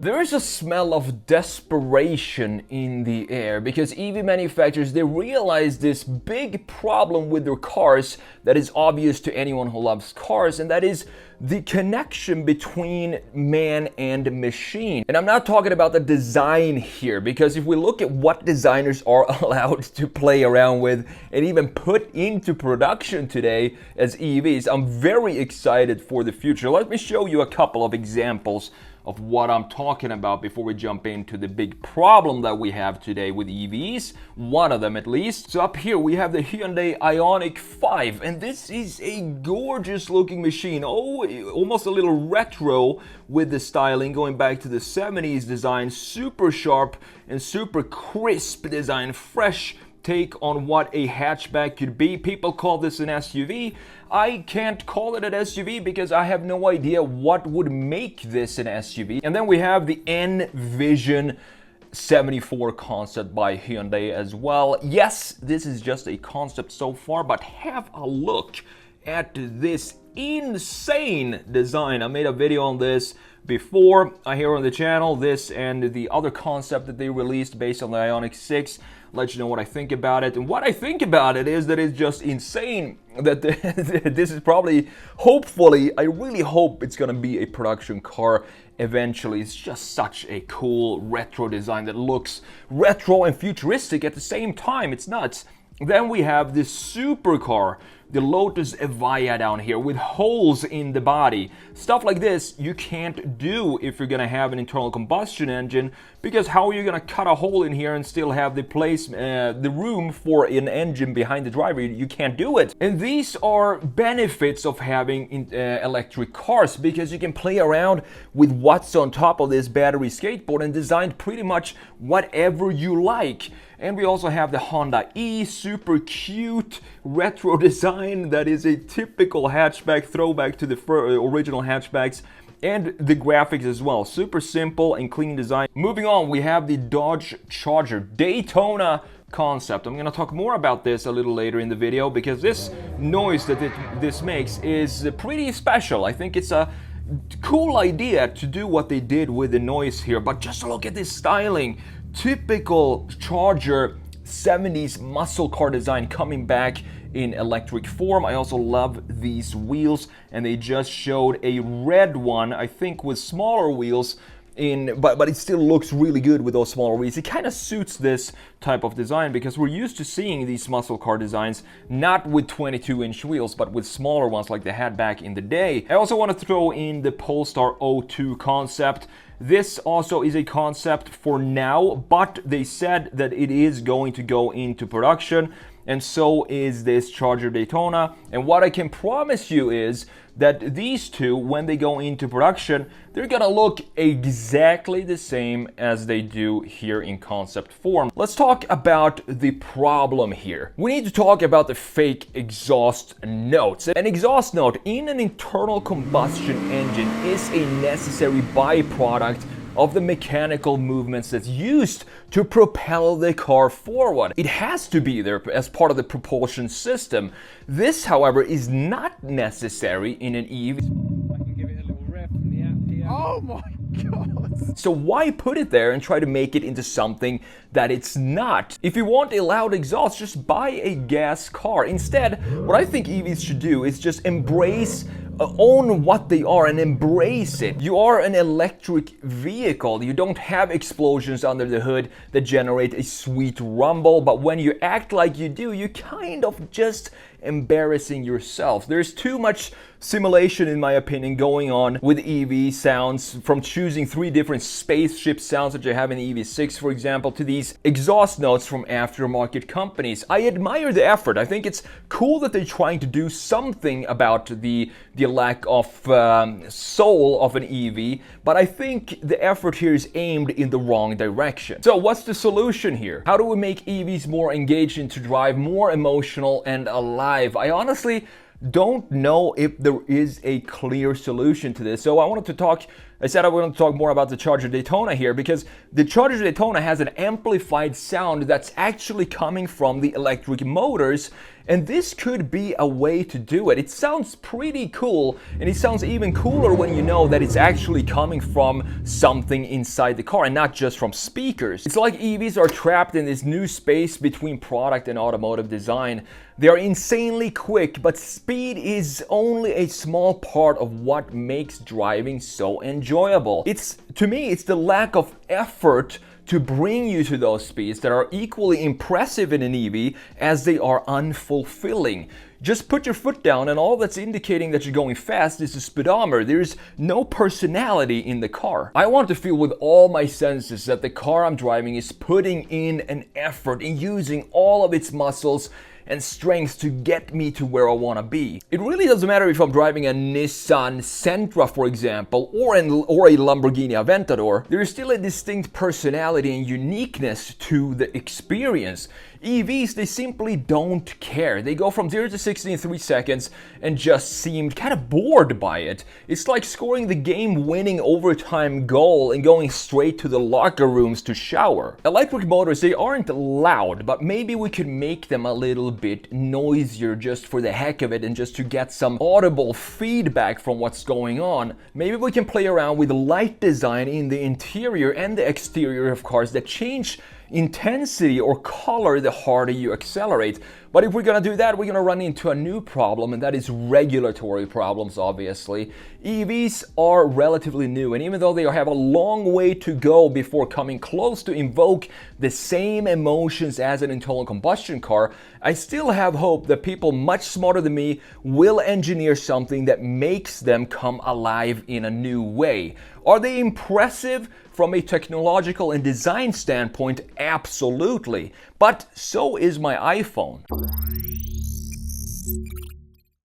There is a smell of desperation in the air because EV manufacturers, they realize this big problem with their cars that is obvious to anyone who loves cars, and that is the connection between man and machine. And I'm not talking about the design here, because if we look at what designers are allowed to play around with and even put into production today as EVs, I'm very excited for the future. Let me show you a couple of examples of what I'm talking about before we jump into the big problem that we have today with EVs, one of them at least. So up here we have the Hyundai Ioniq 5, and this is a gorgeous looking machine. Oh, almost a little retro with the styling, going back to the 70s design, super sharp and super crisp design, fresh take on what a hatchback could be. People call this an SUV. I can't call it an SUV because I have no idea what would make this an SUV. And then we have the N-Vision 74 concept by Hyundai as well. Yes, this is just a concept so far, but have a look at this insane design. I made a video on this before here on the channel, this and the other concept that they released based on the Ioniq 6. Let you know what I think about it. And what I think about it is that it's just insane that this is probably, hopefully, I really hope it's gonna be a production car eventually. It's just such a cool retro design that looks retro and futuristic at the same time. It's nuts. Then we have this supercar, the Lotus Evija down here with holes in the body. Stuff like this you can't do if you're gonna have an internal combustion engine, because how are you gonna cut a hole in here and still have the room for an engine behind the driver? You can't do it. And these are benefits of having electric cars, because you can play around with what's on top of this battery skateboard and design pretty much whatever you like. And we also have the Honda E, super cute retro design that is a typical hatchback throwback to the original hatchbacks, and the graphics as well, super simple and clean design. Moving on, we have the Dodge Charger Daytona concept. I'm gonna talk more about this a little later in the video, because this noise that this makes is pretty special. I think it's a cool idea to do what they did with the noise here, but just look at this styling. Typical Charger 70s muscle car design coming back in electric form. I also love these wheels, and they just showed a red one, I think with smaller wheels but it still looks really good with those smaller wheels. It kind of suits this type of design, because we're used to seeing these muscle car designs not with 22-inch wheels, but with smaller ones like they had back in the day. I also want to throw in the Polestar 02 concept. This also is a concept for now, but they said that it is going to go into production, and so is this Charger Daytona. And what I can promise you is that these two, when they go into production, they're gonna look exactly the same as they do here in concept form. Let's talk about the problem here. We need to talk about the fake exhaust notes. An exhaust note in an internal combustion engine is a necessary byproduct of the mechanical movements that's used to propel the car forward. It has to be there as part of the propulsion system. This, however, is not necessary in an EV. I can give it a little rev from the app here. Oh my god! So why put it there and try to make it into something that it's not? If you want a loud exhaust, just buy a gas car. Instead, what I think EVs should do is just own what they are and embrace it. You are an electric vehicle. You don't have explosions under the hood that generate a sweet rumble, but when you act like you do, you kind of just embarrassing yourself. There's too much simulation, in my opinion, going on with EV sounds, from choosing 3 different spaceship sounds that you have in the EV6, for example, to these exhaust notes from aftermarket companies. I admire the effort. I think it's cool that they're trying to do something about the lack of soul of an EV, but I think the effort here is aimed in the wrong direction. So what's the solution here? How do we make EVs more engaging to drive, more emotional and alive? I honestly don't know if there is a clear solution to this. So I said I wanted to talk more about the Charger Daytona here, because the Charger Daytona has an amplified sound that's actually coming from the electric motors, And this could be a way to do it. It sounds pretty cool, and it sounds even cooler when you know that it's actually coming from something inside the car and not just from speakers. It's like EVs are trapped in this new space between product and automotive design. They are insanely quick, but speed is only a small part of what makes driving so enjoyable. To me, it's the lack of effort to bring you to those speeds that are equally impressive in an EV as they are unfulfilling. Just put your foot down and all that's indicating that you're going fast is the speedometer. There's no personality in the car. I want to feel with all my senses that the car I'm driving is putting in an effort in using all of its muscles and strengths to get me to where I want to be. It really doesn't matter if I'm driving a Nissan Sentra, for example, or a Lamborghini Aventador. There is still a distinct personality and uniqueness to the experience. EVs, they simply don't care. They go from 0 to 60 in 3 seconds and just seemed kind of bored by it. It's like scoring the game-winning overtime goal and going straight to the locker rooms to shower. Electric motors, they aren't loud, but maybe we could make them a little bit noisier just for the heck of it and just to get some audible feedback from what's going on. Maybe we can play around with light design in the interior and the exterior of cars that change intensity or color the harder you accelerate. But if we're gonna do that, we're gonna run into a new problem, and that is regulatory problems, obviously. EVs are relatively new, and even though they have a long way to go before coming close to invoke the same emotions as an internal combustion car, I still have hope that people much smarter than me will engineer something that makes them come alive in a new way. Are they impressive from a technological and design standpoint? Absolutely. But so is my iPhone.